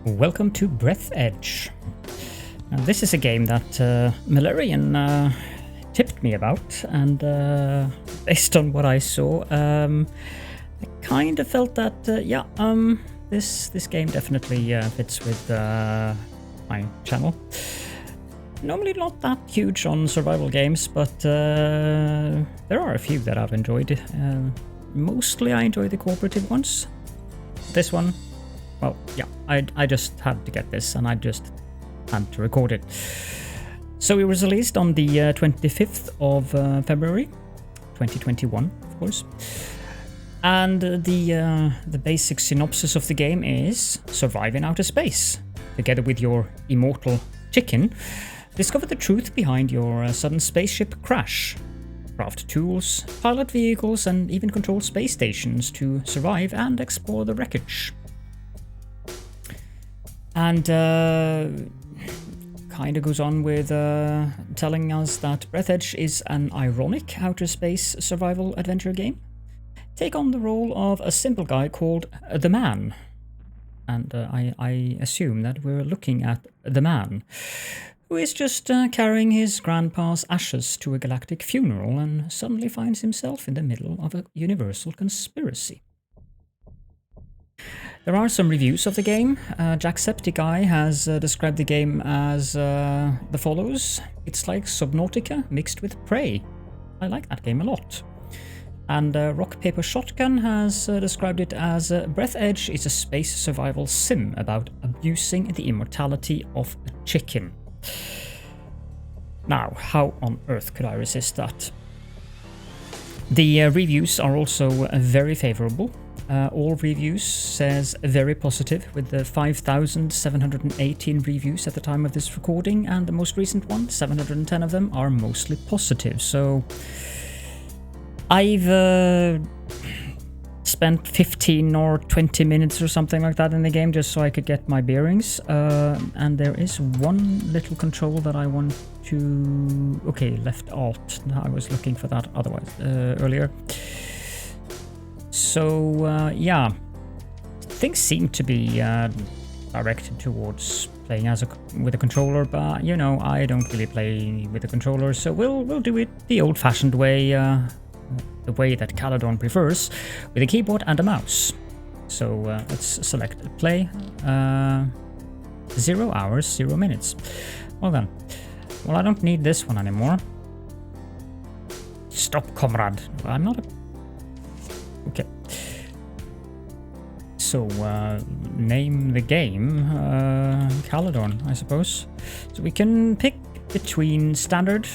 Welcome to Breathedge. Now, this is a game that Malarian tipped me about, and based on what I saw, I kind of felt that this game definitely fits with my channel. Normally not that huge on survival games, but there are a few that I've enjoyed. Mostly I enjoy the cooperative ones. This one, well, yeah, I just had to get this, and I just had to record it. So it was released on the 25th of February 2021, of course. And the basic synopsis of the game is survive in outer space. Together with your immortal chicken, discover the truth behind your sudden spaceship crash. Craft tools, pilot vehicles, and even control space stations to survive and explore the wreckage. And kind of goes on with telling us that Breathedge is an ironic outer space survival adventure game. Take on the role of a simple guy called The Man. And I assume that we're looking at The Man, who is just carrying his grandpa's ashes to a galactic funeral and suddenly finds himself in the middle of a universal conspiracy. There are some reviews of the game. Jacksepticeye has described the game as the follows. It's like Subnautica mixed with Prey. I like that game a lot. And Rock Paper Shotgun has described it as Breathedge is a space survival sim about abusing the immortality of a chicken. Now, how on earth could I resist that? The reviews are also very favorable. All reviews says very positive, with the 5,718 reviews at the time of this recording, and the most recent one, 710 of them, are mostly positive. So I've spent 15 or 20 minutes or something like that in the game just so I could get my bearings. And there is one little control that I want to... Okay, left alt. I was looking for that otherwise earlier. So, yeah. Things seem to be directed towards playing with a controller, but, you know, I don't really play with a controller, so we'll do it the old-fashioned way, the way that Caledorn prefers, with a keyboard and a mouse. So let's select play. 0 hours, 0 minutes. Well then. Well, I don't need this one anymore. Stop, comrade. I'm not a... Okay. So, name the game Caledorn, I suppose. So we can pick between standard,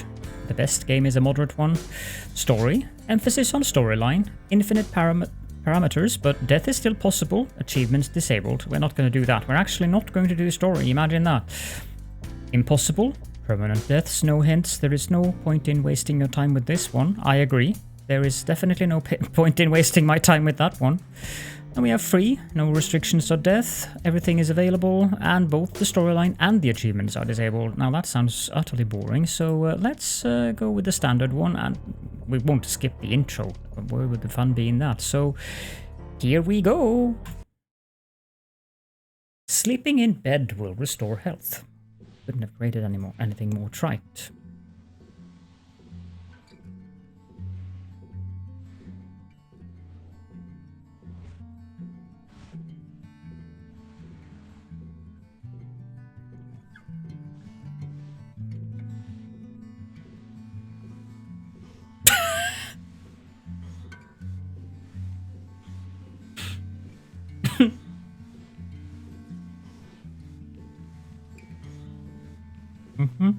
the best game is a moderate one, story, emphasis on storyline, infinite parameters, but death is still possible, achievements disabled. We're not going to do that. We're actually not going to do story, imagine that. Impossible, permanent deaths, no hints. There is no point in wasting your time with this one. I agree. There is definitely no point in wasting my time with that one. And we have free, no restrictions or death, everything is available, and both the storyline and the achievements are disabled. Now that sounds utterly boring, so let's go with the standard one, and we won't skip the intro. Where would the fun be in that? So here we go! Sleeping in bed will restore health. Couldn't have created anything more trite. Mm-hmm.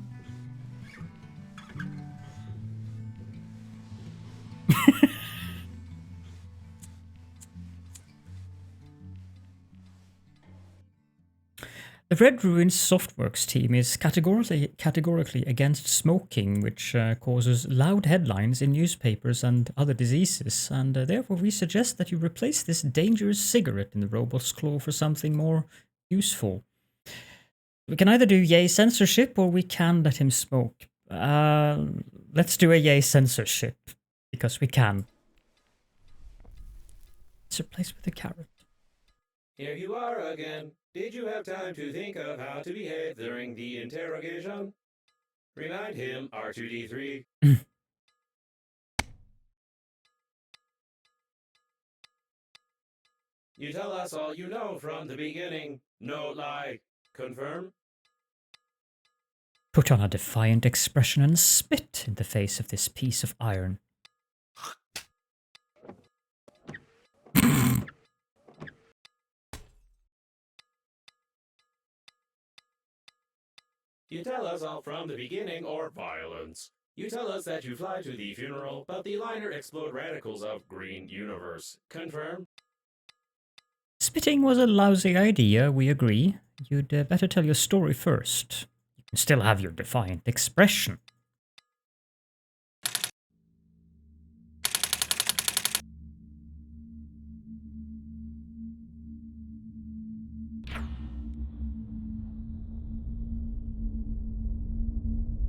The Red Ruins Softworks team is categorically against smoking, which causes loud headlines in newspapers and other diseases, and therefore we suggest that you replace this dangerous cigarette in the robot's claw for something more useful. We can either do yay censorship, or we can let him smoke. Let's do a yay censorship, because we can. It's replaced with a carrot. Here you are again. Did you have time to think of how to behave during the interrogation? Remind him, R2-D3. You tell us all you know from the beginning. No lie. Confirm? Put on a defiant expression and spit in the face of this piece of iron. You tell us all from the beginning, or violence. You tell us that you fly to the funeral, but the liner explode radicals of green universe. Confirm? Spitting was a lousy idea, we agree. You'd better tell your story first. You can still have your defiant expression.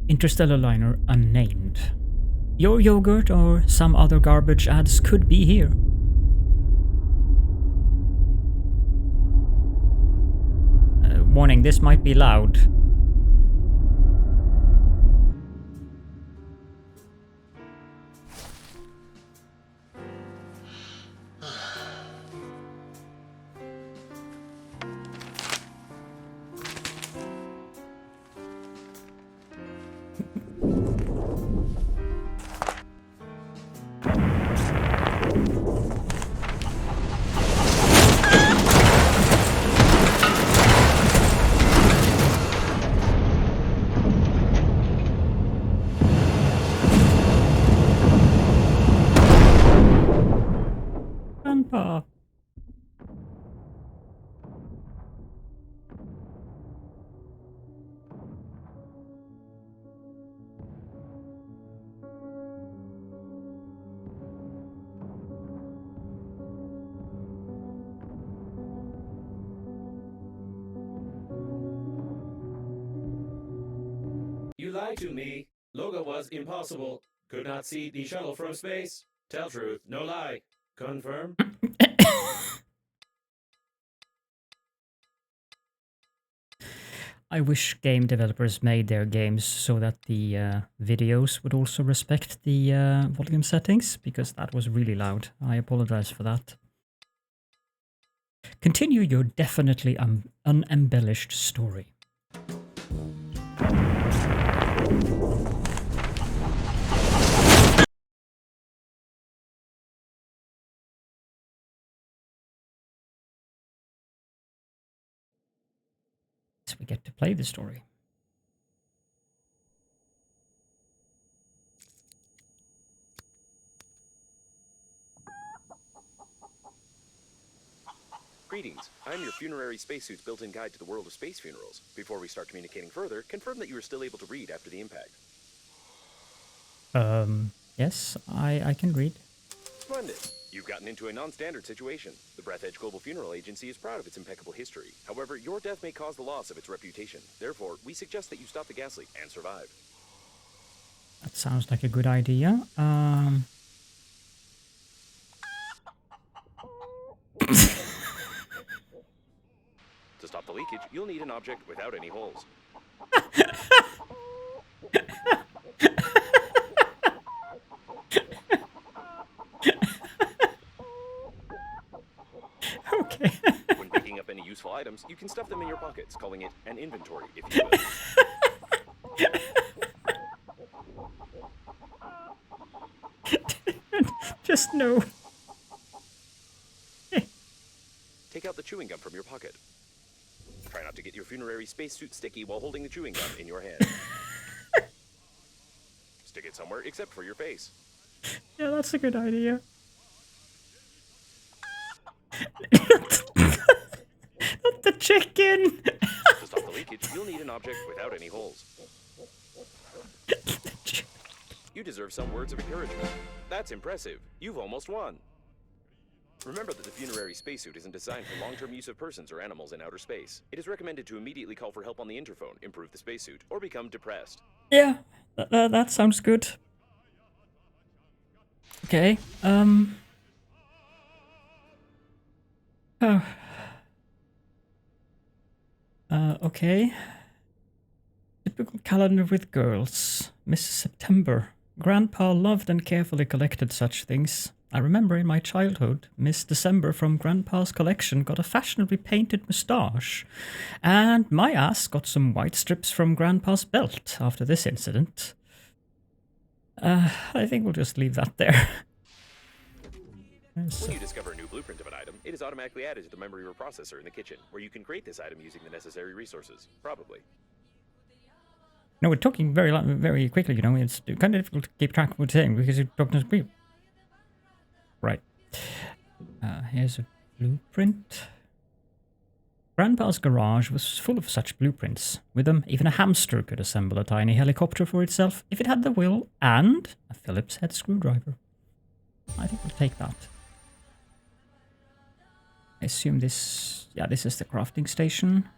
Interstellar liner unnamed. Your yogurt or some other garbage ads could be here. Warning, this might be loud. Grandpa. You lied to me. Logo was impossible. Could not see the shuttle from space. Tell truth, no lie. Confirm? I wish game developers made their games so that the videos would also respect the volume settings, because that was really loud. I apologize for that. Continue your definitely unembellished story. So we get to play the story. Greetings, I'm your funerary spacesuit's built-in guide to the world of space funerals. Before we start communicating further, confirm that you are still able to read after the impact. Yes, I can read. Splendid. You've gotten into a non-standard situation. The Breathedge Global Funeral Agency is proud of its impeccable history. However, your death may cause the loss of its reputation. Therefore, we suggest that you stop the gas leak and survive. That sounds like a good idea. To stop the leakage, you'll need an object without any holes. Okay. When picking up any useful items, you can stuff them in your pockets, calling it an inventory, if you will. Just no. Take out the chewing gum from your pocket. Try not to get your funerary spacesuit sticky while holding the chewing gum in your hand. Stick it somewhere except for your face. Yeah, that's a good idea. Not the chicken. To stop the leakage, you'll need an object without any holes. You deserve some words of encouragement. That's impressive. You've almost won. Remember that the funerary spacesuit isn't designed for long-term use of persons or animals in outer space. It is recommended to immediately call for help on the interphone, improve the spacesuit, or become depressed. Yeah, that sounds good. Okay, Okay. Typical calendar with girls. Mrs. September. Grandpa loved and carefully collected such things. I remember in my childhood, Miss December from Grandpa's collection got a fashionably painted moustache, and my ass got some white strips from Grandpa's belt after this incident. I think we'll just leave that there. When you discover a new blueprint of an item, it is automatically added to the memory reprocessor in the kitchen, where you can create this item using the necessary resources. Probably. No, we're talking very quickly, you know. It's kind of difficult to keep track of what we're saying because you're talking to people. Right. Here's a blueprint. Grandpa's garage was full of such blueprints. With them, even a hamster could assemble a tiny helicopter for itself if it had the will and a Phillips head screwdriver. I think we'll take that. I assume this... Yeah, this is the crafting station.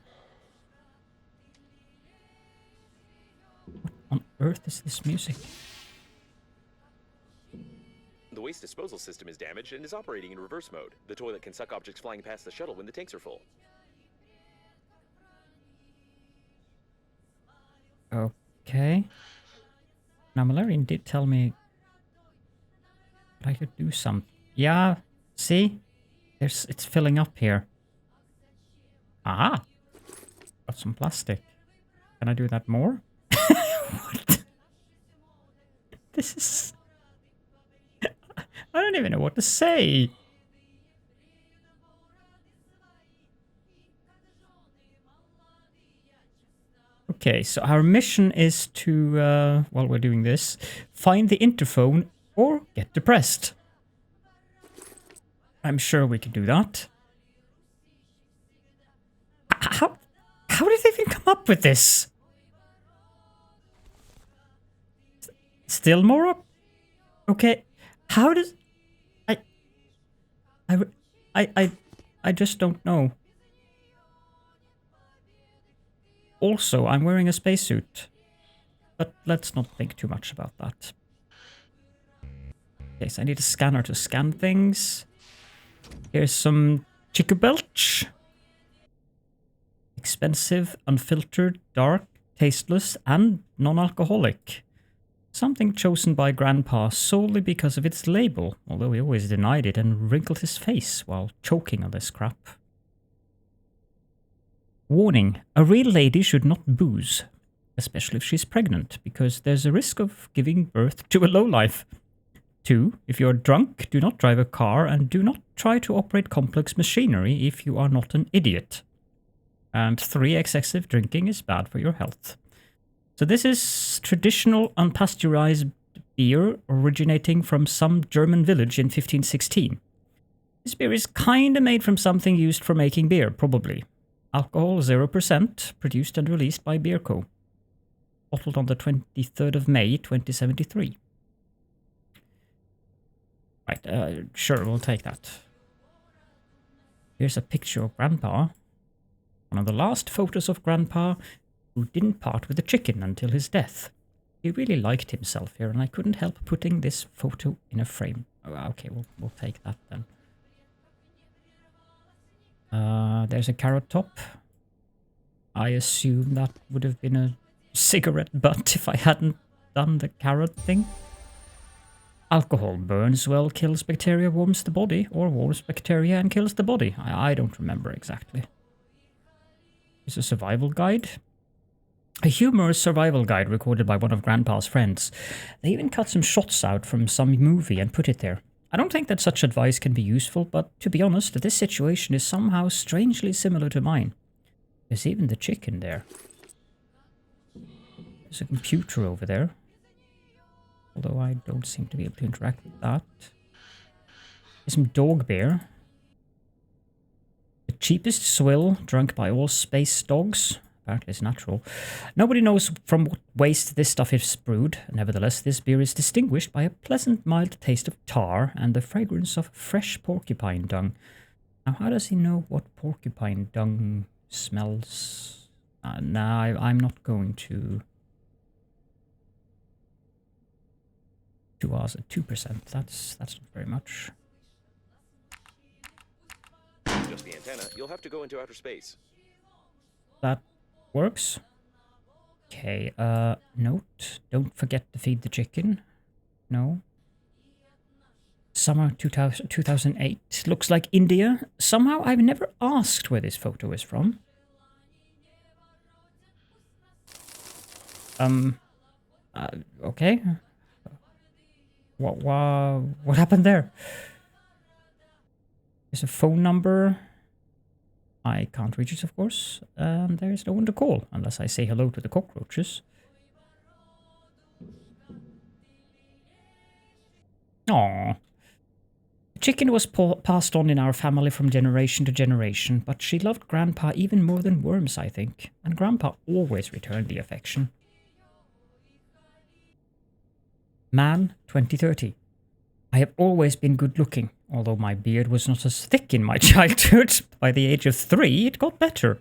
What on earth is this music? The waste disposal system is damaged and is operating in reverse mode. The toilet can suck objects flying past the shuttle when the tanks are full. Okay. Now, Malarian did tell me I could do some. Yeah, see? It's filling up here. Ah! Got some plastic. Can I do that more? What? This is... I don't even know what to say. Okay, so our mission is to, while we're doing this, find the interphone or get depressed. I'm sure we can do that. How did they even come up with this? Still more up? Okay, how does... I just don't know. Also, I'm wearing a spacesuit. But let's not think too much about that. Okay, so I need a scanner to scan things. Here's some chicken belch. Expensive, unfiltered, dark, tasteless, and non-alcoholic. Something chosen by Grandpa solely because of its label, although he always denied it and wrinkled his face while choking on this crap. Warning, a real lady should not booze, especially if she's pregnant, because there's a risk of giving birth to a lowlife. 2. If you're drunk, do not drive a car and do not try to operate complex machinery if you are not an idiot. And 3. Excessive drinking is bad for your health. So this is traditional unpasteurized beer originating from some German village in 1516. This beer is kinda made from something used for making beer, probably. Alcohol 0%, produced and released by Beer Co. Bottled on the 23rd of May, 2073. Right, sure, we'll take that. Here's a picture of Grandpa. One of the last photos of Grandpa who didn't part with the chicken until his death. He really liked himself here, and I couldn't help putting this photo in a frame. Oh, okay, we'll take that then. There's a carrot top. I assume that would have been a cigarette butt if I hadn't done the carrot thing. Alcohol burns well, kills bacteria, warms the body, or warms bacteria and kills the body. I don't remember exactly. It's a survival guide. A humorous survival guide recorded by one of Grandpa's friends. They even cut some shots out from some movie and put it there. I don't think that such advice can be useful, but to be honest, this situation is somehow strangely similar to mine. There's even the chicken there. There's a computer over there. Although I don't seem to be able to interact with that. There's some dog beer. The cheapest swill drunk by all space dogs. Apparently it's natural. Nobody knows from what waste this stuff is brewed. Nevertheless, this beer is distinguished by a pleasant, mild taste of tar and the fragrance of fresh porcupine dung. Now, how does he know what porcupine dung smells? Nah, I'm not going to... 2 hours at 2%. That's not very much. Just the antenna. You'll have to go into outer space. that works. Okay, note. Don't forget to feed the chicken. No. Summer 2008. Looks like India. Somehow I've never asked where this photo is from. Okay. What happened there? There's a phone number. I can't reach it, of course. And there's no one to call, unless I say hello to the cockroaches. Aww. The chicken was passed on in our family from generation to generation, but she loved Grandpa even more than worms, I think. And Grandpa always returned the affection. Man, 2030. I have always been good looking, although my beard was not as thick in my childhood. By the age of 3, it got better.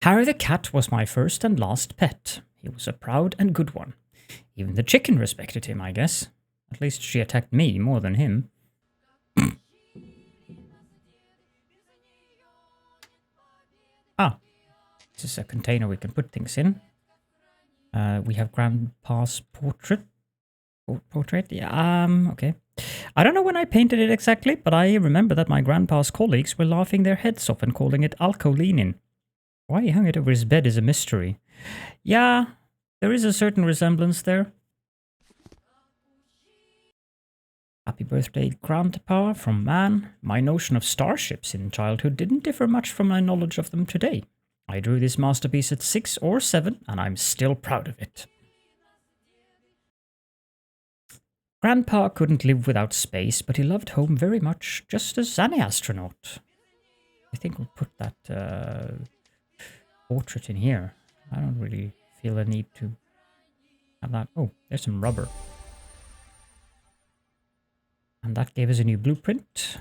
Harry the cat was my first and last pet. He was a proud and good one. Even the chicken respected him, I guess. At least she attacked me more than him. Ah, this is a container we can put things in. We have Grandpa's portrait. Yeah, okay. I don't know when I painted it exactly, but I remember that my grandpa's colleagues were laughing their heads off and calling it alcoholinin. Why he hung it over his bed is a mystery. Yeah, there is a certain resemblance there. Happy birthday, Grandpa, from Man. My notion of starships in childhood didn't differ much from my knowledge of them today. I drew this masterpiece at 6 or 7, and I'm still proud of it. Grandpa couldn't live without space, but he loved home very much, just as any astronaut. I think we'll put that portrait in here. I don't really feel a need to have that. Oh, there's some rubber. And that gave us a new blueprint.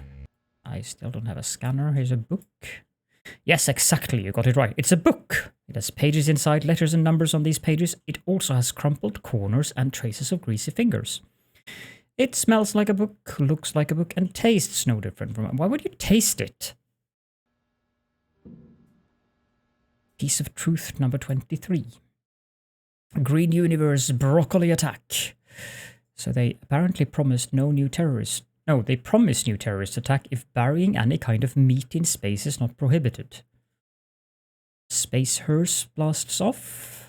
I still don't have a scanner. Here's a book. Yes, exactly, you got it right. It's a book. It has pages inside, letters and numbers on these pages. It also has crumpled corners and traces of greasy fingers. It smells like a book, looks like a book, and tastes no different from it. Why would you taste it? Piece of Truth number 23. Green Universe broccoli attack. So they apparently promised no new terrorists. No, they promised new terrorist attack if burying any kind of meat in space is not prohibited. Space hearse blasts off.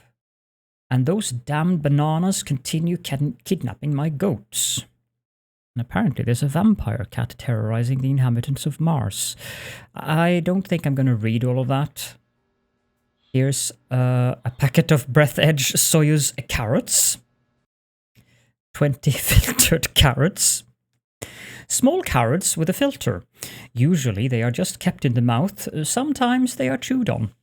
And those damned bananas continue kidnapping my goats. And apparently there's a vampire cat terrorizing the inhabitants of Mars. I don't think I'm going to read all of that. Here's a packet of Breathedge Soyuz carrots. 20 filtered carrots. Small carrots with a filter. Usually they are just kept in the mouth. Sometimes they are chewed on.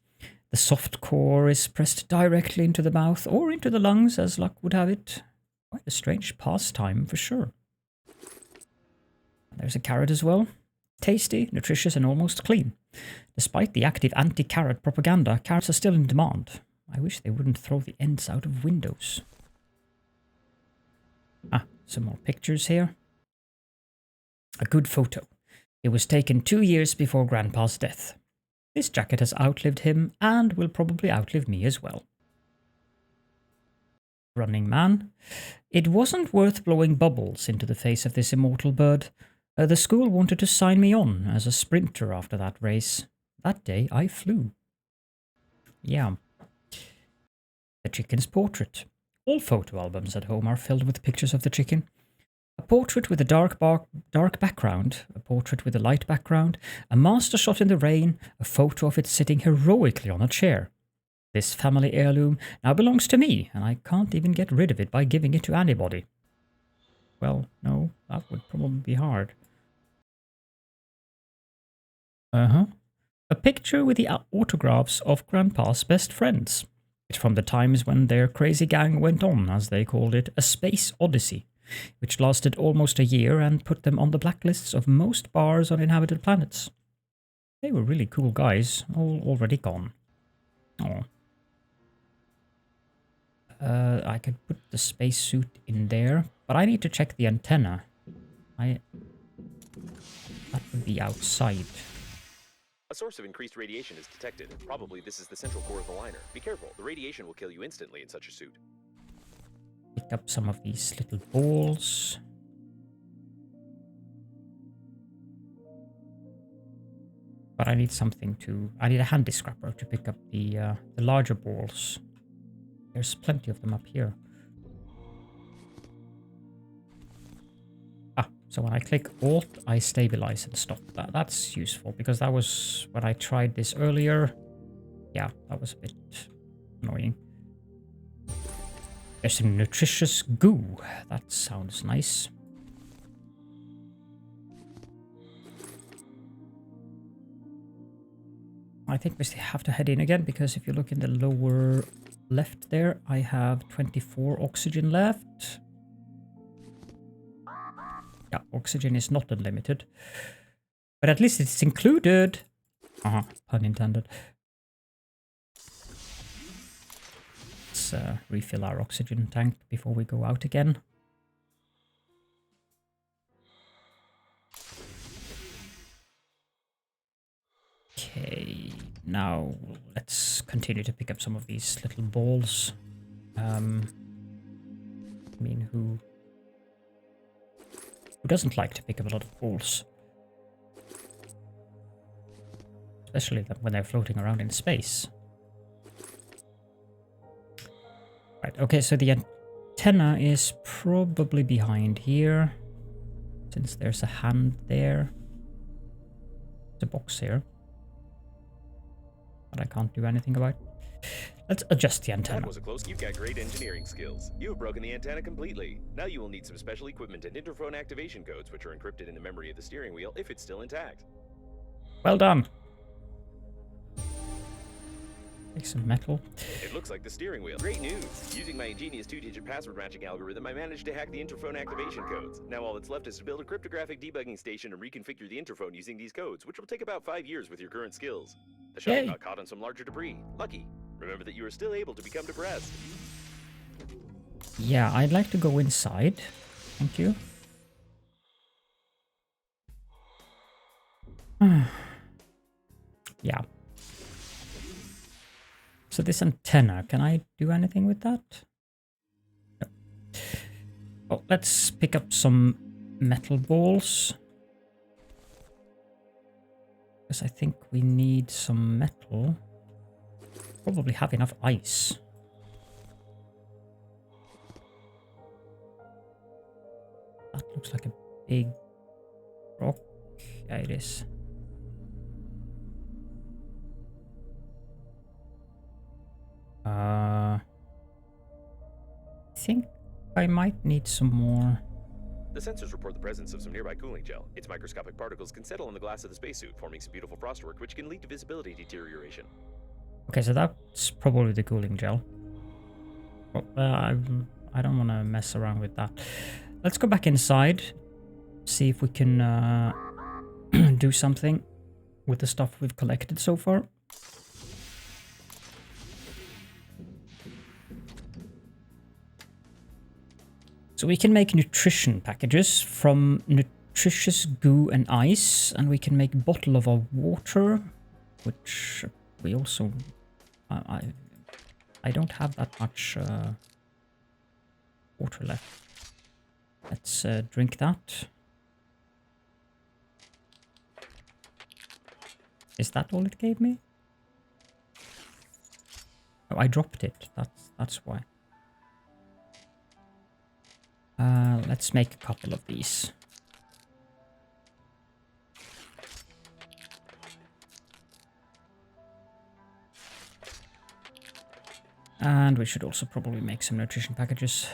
The soft core is pressed directly into the mouth or into the lungs, as luck would have it. Quite a strange pastime, for sure. There's a carrot as well. Tasty, nutritious, and almost clean. Despite the active anti-carrot propaganda, carrots are still in demand. I wish they wouldn't throw the ends out of windows. Ah, some more pictures here. A good photo. It was taken 2 years before Grandpa's death. This jacket has outlived him and will probably outlive me as well. Running Man. It wasn't worth blowing bubbles into the face of this immortal bird. The school wanted to sign me on as a sprinter after that race. That day I flew. Yeah. The chicken's portrait. All photo albums at home are filled with pictures of the chicken. A portrait with a dark background, a portrait with a light background, a master shot in the rain, a photo of it sitting heroically on a chair. This family heirloom now belongs to me, and I can't even get rid of it by giving it to anybody. Well, no, that would probably be hard. A picture with the autographs of Grandpa's best friends. It's from the times when their crazy gang went on, as they called it, a space odyssey, which lasted almost a year and put them on the blacklists of most bars on inhabited planets. They were really cool guys, all already gone. Oh. I could put the spacesuit in there, but I need to check the antenna. That would be outside. A source of increased radiation is detected. Probably this is the central core of the liner. Be careful, the radiation will kill you instantly in such a suit. Pick up some of these little balls. But I need something to... I need a handy scrapper to pick up the larger balls. There's plenty of them up here. Ah, so when I click Alt, I stabilize and stop. That's useful, because that was when I tried this earlier. Yeah, that was a bit annoying. There's some nutritious goo. That sounds nice. I think we have to head in again, because if you look in the lower left there, I have 24 oxygen left. Yeah, oxygen is not unlimited. But at least it's included. Pun intended. Let's refill our oxygen tank before we go out again. Okay, now let's continue to pick up some of these little balls. I mean, who doesn't like to pick up a lot of balls? Especially when they're floating around in space. Right, okay, so the antenna is probably behind here, since there's a hand there. There's a box here but I can't do anything about. Let's adjust the antenna. That was a close. You've got great engineering skills. You have broken the antenna completely. Now you will need some special equipment and interphone activation codes, which are encrypted in the memory of the steering wheel if it's still intact. Well done. Take some metal. It looks like the steering wheel. Great news! Using my ingenious 2-digit password matching algorithm, I managed to hack the interphone activation codes. Now all that's left is to build a cryptographic debugging station and reconfigure the interphone using these codes, which will take about 5 years with your current skills. The shuttle got caught on some larger debris. Lucky. Remember that you are still able to become depressed. Yeah, I'd like to go inside. Thank you. Yeah. So this antenna, can I do anything with that? No. Well, let's pick up some metal balls. Because I think we need some metal. Probably have enough ice. That looks like a big rock. Yeah, it is. I think I might need some more. The sensors report the presence of some nearby cooling gel. Its microscopic particles can settle on the glass of the spacesuit, forming some beautiful frostwork, which can lead to visibility deterioration. Okay, so that's probably the cooling gel. Well, I don't want to mess around with that. Let's go back inside, see if we can do something with the stuff we've collected so far. So we can make nutrition packages from nutritious goo and ice, and we can make a bottle of our water, which we also... I don't have that much water left. Let's drink that. Is that all it gave me? Oh, I dropped it. That's why. Let's make a couple of these. And we should also probably make some nutrition packages.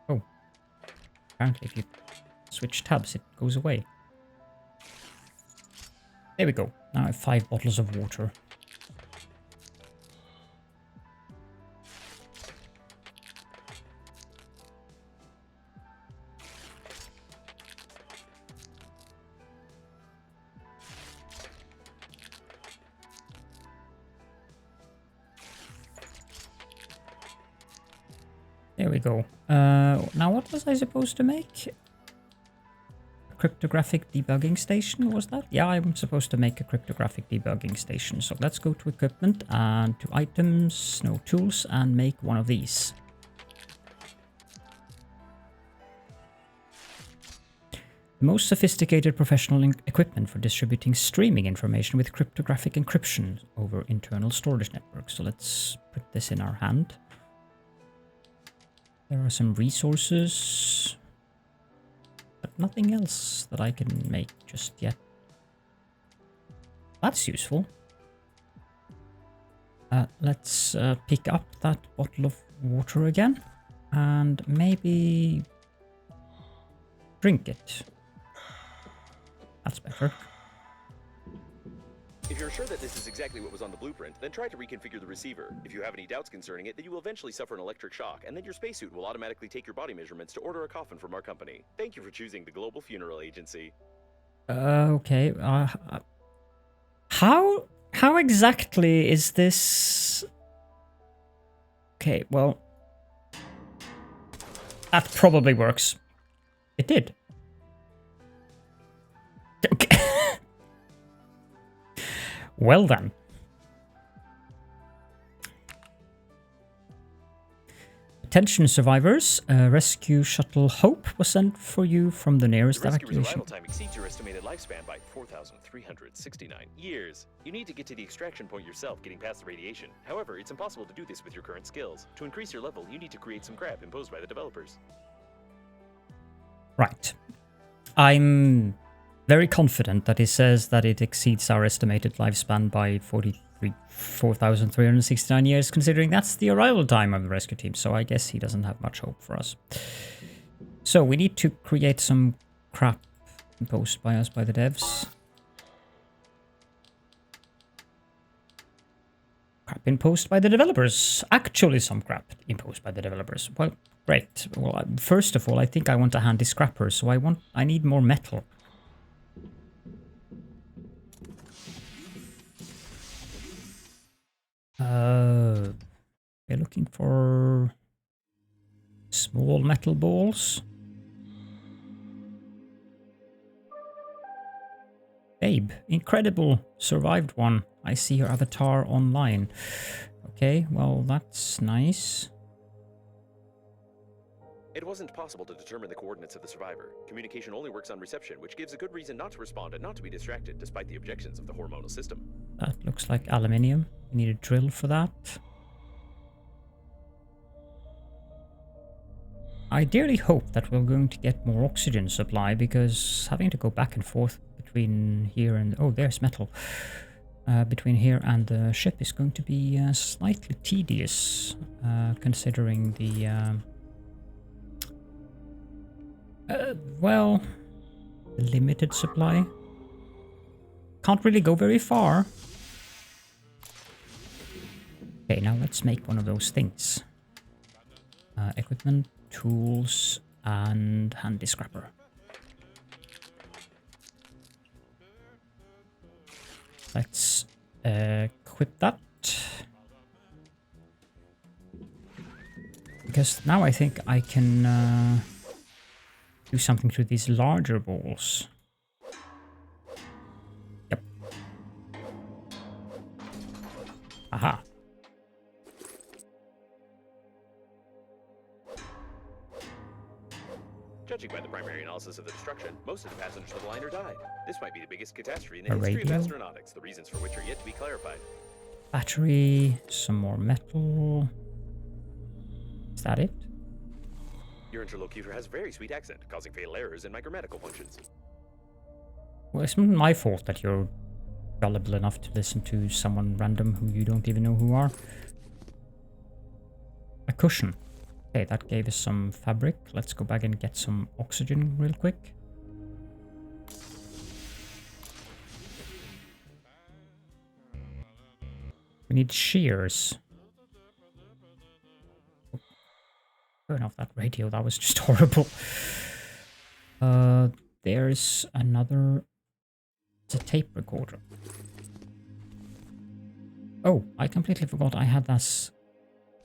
Oh. Apparently if you switch tabs, it goes away. There we go. Now I have 5 bottles of water. There we go. Now what was I supposed to make? A cryptographic debugging station, was that? Yeah, I'm supposed to make a cryptographic debugging station. So let's go to equipment and to items, no tools, and make one of these. The most sophisticated professional equipment for distributing streaming information with cryptographic encryption over internal storage networks. So let's put this in our hand. There are some resources, but nothing else that I can make just yet. That's useful. Let's pick up that bottle of water again and maybe drink it. That's better. If you're sure that this is exactly what was on the blueprint, then try to reconfigure the receiver. If you have any doubts concerning it, then you will eventually suffer an electric shock, and then your spacesuit will automatically take your body measurements to order a coffin from our company. Thank you for choosing the Global Funeral Agency. Okay. How exactly is this? Okay, well, that probably works. It did. Okay. Well then. Attention survivors, rescue shuttle Hope was sent for you from the nearest The rescuer's evacuation. arrival time exceeds your estimated lifespan by 4,369 years. You need to get to the extraction point yourself, getting past the radiation. However, it's impossible to do this with your current skills. To increase your level, you need to create some crap imposed by the developers. Right. I'm very confident that he says that it exceeds our estimated lifespan by 4,369 years, considering that's the arrival time of the rescue team, so I guess he doesn't have much hope for us. So we need to create some crap imposed by us by the devs. Crap imposed by the developers. Actually some crap imposed by the developers. Well, great. Well, first of all, I think I want a handy scrapper, so I need more metal. We're looking for small metal balls. Babe, incredible, survived one. I see your avatar online. Okay, well, that's nice. It wasn't possible to determine the coordinates of the survivor. Communication only works on reception, which gives a good reason not to respond and not to be distracted, despite the objections of the hormonal system. That looks like aluminium. We need a drill for that. I dearly hope that we're going to get more oxygen supply, because having to go back and forth between here and... Oh, there's metal. Between here and the ship is going to be slightly tedious, considering the... well, limited supply. Can't really go very far. Okay, now let's make one of those things. Equipment, tools, and handy scrapper. Let's equip that. Because now I think I can do something to these larger balls. Yep. Aha. Judging by the primary analysis of the destruction, most of the passengers of the liner died. This might be the biggest catastrophe in the history of astronautics, the reasons for which are yet to be clarified. Battery, some more metal. Is that it? Your interlocutor has a very sweet accent, causing fatal errors in my grammatical functions. Well, it's not my fault that you're gullible enough to listen to someone random who you don't even know who are. A cushion. Okay, that gave us some fabric. Let's go back and get some oxygen real quick. We need shears. Turn off that radio, that was just horrible. There's another... It's a tape recorder. Oh, I completely forgot I had this.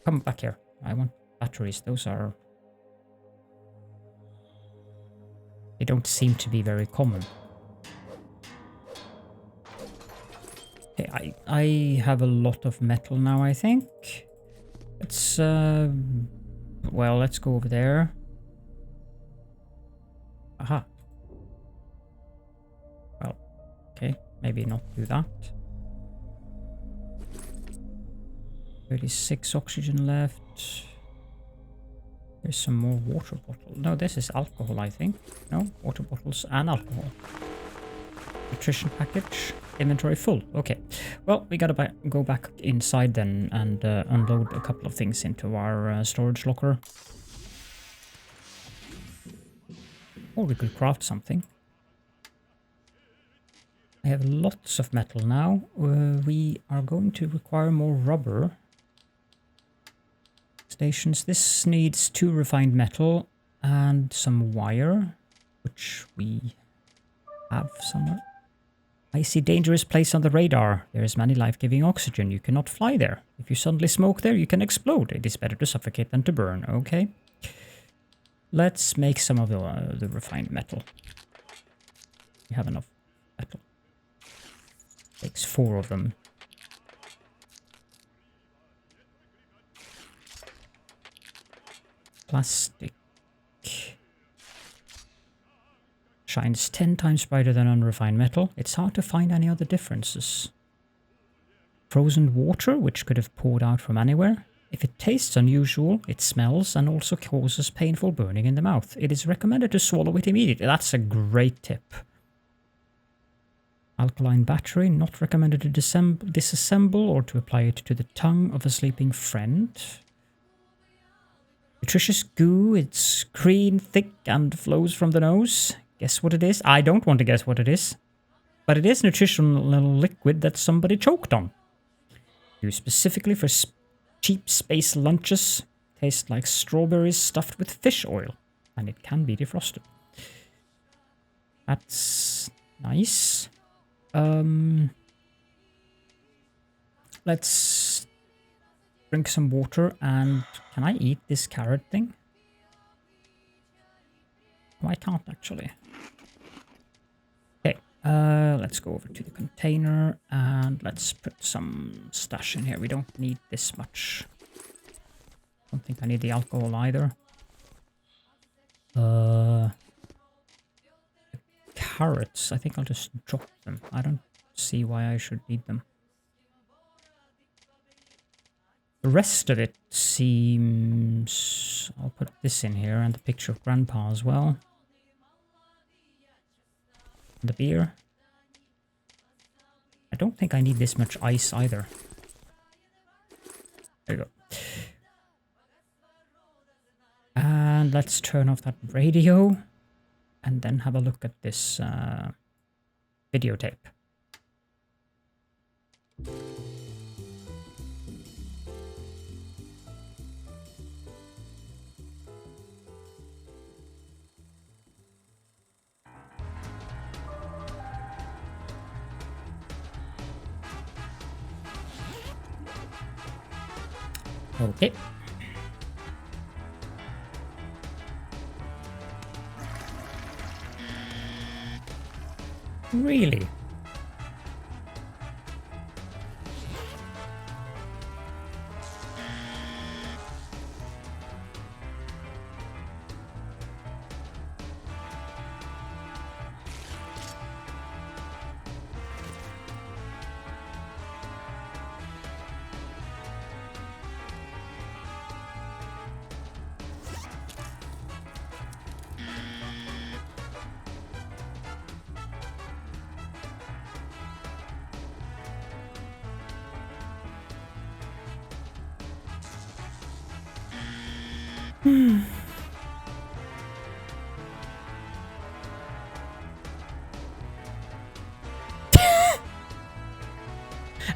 Come back here. I want batteries. Those are... They don't seem to be very common. Okay, I have a lot of metal now, I think. Let's, well, let's go over there. Aha. Well, okay, maybe not do that. 36 oxygen left. There's some more water bottle. No, this is alcohol, I think. No, water bottles and alcohol. Nutrition package. Inventory full. Okay. Well, we gotta go back inside then and unload a couple of things into our storage locker. Or we could craft something. I have lots of metal now. We are going to require more rubber. Stations. This needs 2 refined metal and some wire, which we have somewhere. I see dangerous place on the radar. There is many life-giving oxygen. You cannot fly there. If you suddenly smoke there, you can explode. It is better to suffocate than to burn. Okay. Let's make some of the refined metal. We have enough metal. Takes 4 of them. Plastic. Shines 10 times brighter than unrefined metal. It's hard to find any other differences. Frozen water, which could have poured out from anywhere. If it tastes unusual, it smells and also causes painful burning in the mouth. It is recommended to swallow it immediately. That's a great tip. Alkaline battery, not recommended to disassemble or to apply it to the tongue of a sleeping friend. Nutritious goo, it's green, thick, and flows from the nose. Guess what it is? I don't want to guess what it is. But it is nutritional liquid that somebody choked on. Used specifically for cheap space lunches. Tastes like strawberries stuffed with fish oil. And it can be defrosted. That's nice. Let's drink some water, and can I eat this carrot thing? Oh, I can't actually. Okay, let's go over to the container and let's put some stash in here. We don't need this much. Don't think I need the alcohol either. Carrots, I think I'll just drop them. I don't see why I should need them. The rest of it seems... I'll put this in here and the picture of Grandpa as well. The beer. I don't think I need this much ice either. There you go. And let's turn off that radio and then have a look at this videotape. Okay. Really?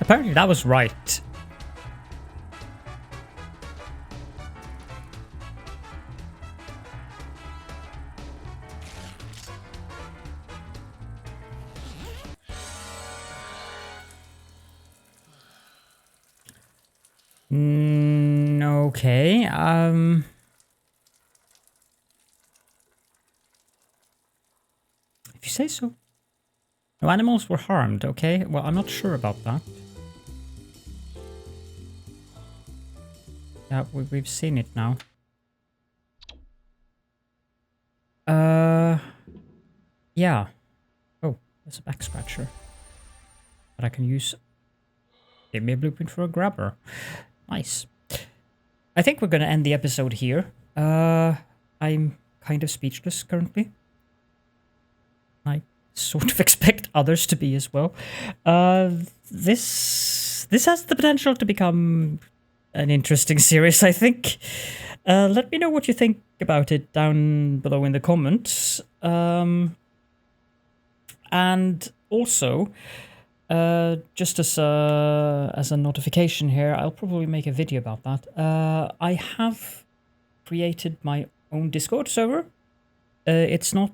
Apparently that was right. Okay, say so. No animals were harmed, okay? Well, I'm not sure about that. Yeah, we've seen it now. Yeah. Oh, there's a back scratcher that I can use. Give me a blueprint for a grabber. Nice. I think we're gonna end the episode here. I'm kind of speechless currently. I sort of expect others to be as well. This has the potential to become an interesting series, I think. Let me know what you think about it down below in the comments. And also, just as a notification here, I'll probably make a video about that. I have created my own Discord server. It's not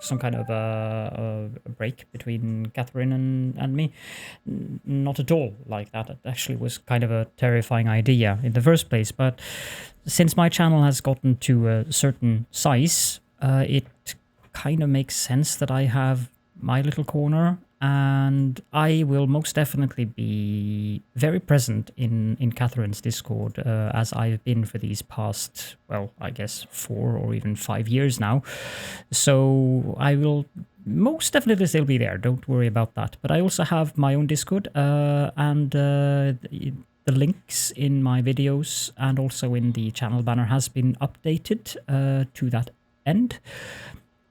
some kind of a break between Catherine and me. Not at all like that. It actually was kind of a terrifying idea in the first place. But since my channel has gotten to a certain size, it kind of makes sense that I have my little corner, and I will most definitely be very present in Catherine's Discord, as I've been for these past, well, I guess 4 or even 5 years now. So I will most definitely still be there, don't worry about that. But I also have my own Discord, and the links in my videos and also in the channel banner has been updated to that end.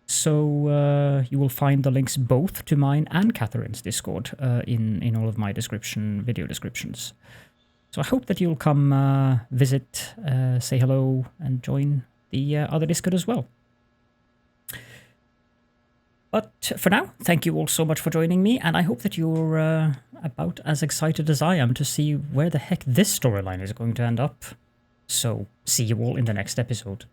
So you will find the links both to mine and Catherine's Discord in all of my video descriptions. So I hope that you'll come visit, say hello, and join the other Discord as well. But for now, thank you all so much for joining me, and I hope that you're about as excited as I am to see where the heck this storyline is going to end up. So see you all in the next episode.